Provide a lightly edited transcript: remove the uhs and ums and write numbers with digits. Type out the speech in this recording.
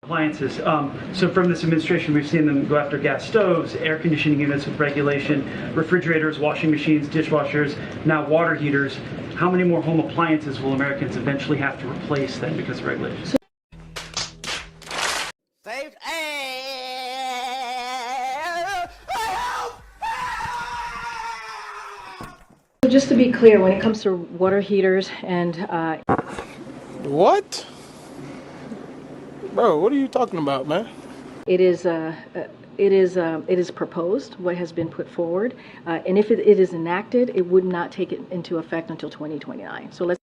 Appliances. So from this administration, we've seen them go after gas stoves, air conditioning units with regulation, refrigerators, washing machines, dishwashers, now water heaters. How many more home appliances will Americans eventually have to replace then because of regulations? Just to be clear, when it comes to water heaters and What? Bro, what are you talking about, man? it is proposed, what has been put forward, and if it is enacted, it would not take it into effect until 2029. So let's